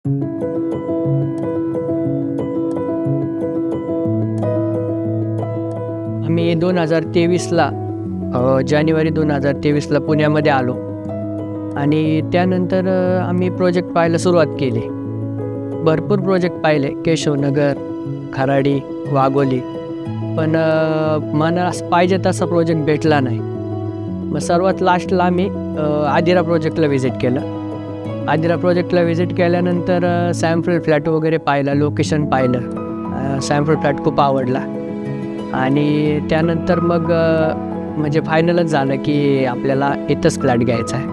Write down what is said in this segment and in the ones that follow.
आम्ही 2023ला जानेवारी 2023ला पुण्यामध्ये आलो आणि त्यानंतर आम्ही प्रोजेक्ट पाहायला सुरुवात केली. भरपूर प्रोजेक्ट पाहिले केशवनगर, खराडी, वाघोली. पण मला असं पाहिजे तसा प्रोजेक्ट भेटला नाही. मग सर्वात लास्टला आम्ही आदिरा प्रोजेक्टला व्हिजिट केलं. आदिरा प्रोजेक्टला व्हिजिट केल्यानंतर सॅम्पल फ्लॅट वगैरे पाहिला, लोकेशन पाहिलं. सॅम्पल फ्लॅट खूप आवडला आणि त्यानंतर मग म्हणजे फायनलच झालं की आपल्याला इथंच फ्लॅट घ्यायचा आहे.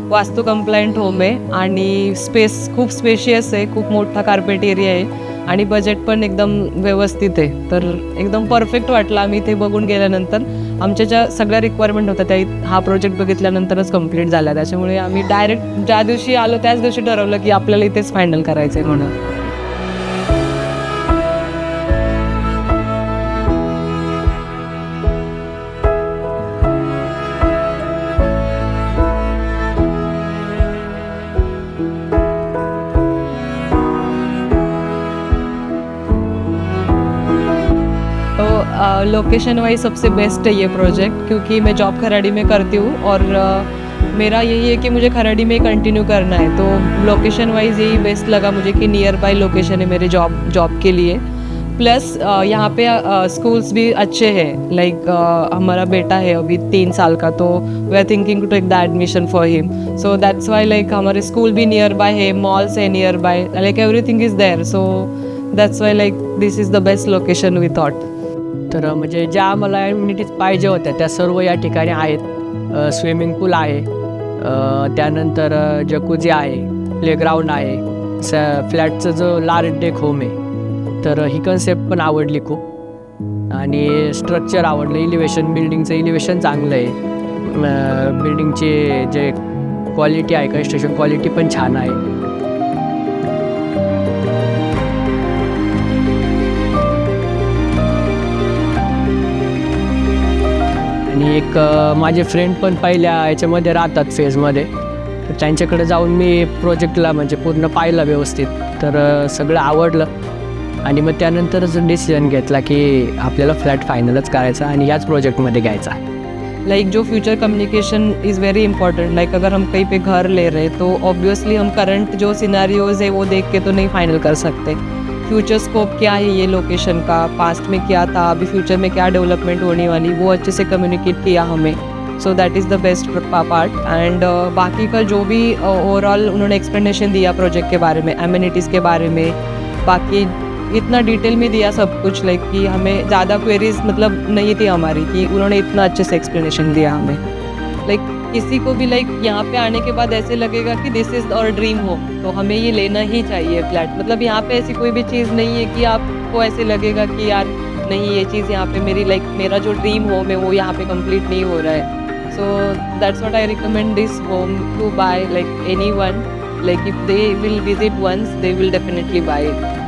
वास्तू कंप्लायंट होम आहे आणि स्पेस खूप स्पेशियस आहे, खूप मोठा कार्पेट एरिया आहे आणि बजेट पण एकदम व्यवस्थित आहे. तर एकदम परफेक्ट वाटलं. आम्ही इथे बघून गेल्यानंतर आमच्या ज्या सगळ्या रिक्वायरमेंट होत्या त्या हा प्रोजेक्ट बघितल्यानंतरच कंप्लीट झाल्या. त्याच्यामुळे आम्ही डायरेक्ट ज्या दिवशी आलो त्याच दिवशी ठरवलं की आपल्याला इथेच फायनल करायचं आहे म्हणून. लोकेशन वाइज सबसे बेस्ट है ये प्रोजेक्ट, क्योंकि मैं जॉब खराड़ी में करती हूँ और मेरा यही है कि मुझे खराड़ी में कंटिन्यू करना है. तो लोकेशन वाइज यही बेस्ट लगा मुझे कि नियर बाय लोकेशन है मेरे जॉब के लिए. प्लस यहाँ पे स्कूल्स भी अच्छे हैं. लाइक हमारा बेटा है अभी 3 साल का, तो we are thinking to take the admission for him. So that's why like हमारे स्कूल भी नियर बाय है, मॉल्स है nearby, like everything is there. So that's why like this is the best location we thought. तर म्हणजे ज्या आम्हाला amenities पाहिजे होत्या त्या सर्व या ठिकाणी आहेत. स्विमिंग पूल आहे, त्यानंतर जकुजी आहे, प्लेग्राऊंड आहे, फ्लॅटचं जो लार्ज डेक होम आहे. तर ही कन्सेप्ट पण आवडली खूप आणि स्ट्रक्चर आवडलं. इलिव्हेशन, बिल्डिंगचं इलिव्हेशन चांगलं आहे. बिल्डिंगचे जे क्वालिटी आहे, कन्स्ट्रक्शन क्वालिटी पण छान आहे. आणि एक माझे फ्रेंड पण पहिल्या याच्यामध्ये राहतात फेजमध्ये, तर त्यांच्याकडे जाऊन मी प्रोजेक्टला म्हणजे पूर्ण पाहिलं व्यवस्थित. तर सगळं आवडलं आणि मग त्यानंतरच डिसिजन घेतला की आपल्याला फ्लॅट फायनलच करायचा आणि याच प्रोजेक्टमध्ये घ्यायचा. लाइक जो future communication is very important. Like अगर हम कहीं पे घर ले रहे हैं तो ऑब्वियसली हम करंट जो सिनारियोज़ है वो देख के तो नहीं फाइनल कर सकते. फ्यूचर स्कोप क्या है ये लोकेशन का, पास्ट में क्या था, अभी फ्यूचर में क्या डेवलपमेंट होने वाली, वो अच्छे से कम्युनिकेट किया हमें. So that is the best part. End बाकी का जो भी ओवरऑल उन्होंने एक्सप्लेनेशन दिया प्रोजेक्ट के बारे में, एमिनिटीज़ के बारे में, बाकी इतना डिटेल में दिया सब कुछ. लाइक कि हमें ज़्यादा क्वेरीज मतलब नहीं थी हमारी, कि उन्होंने इतना अच्छे से एक्सप्लेनेशन दिया हमें. लाइक किसी को भी लाइक यहाँ पे आने के बाद ऐसे लगेगा कि दिस इज़ आवर ड्रीम होम, तो हमें ये लेना ही चाहिए फ्लैट. मतलब यहाँ पे ऐसी कोई भी चीज़ नहीं है कि आपको ऐसे लगेगा कि यार नहीं ये चीज़ यहाँ पे मेरी लाइक मेरा जो ड्रीम होम है वो यहाँ पे कंप्लीट नहीं हो रहा है. So that's what I recommend this home to buy like anyone. Like if they will visit once they will definitely buy it.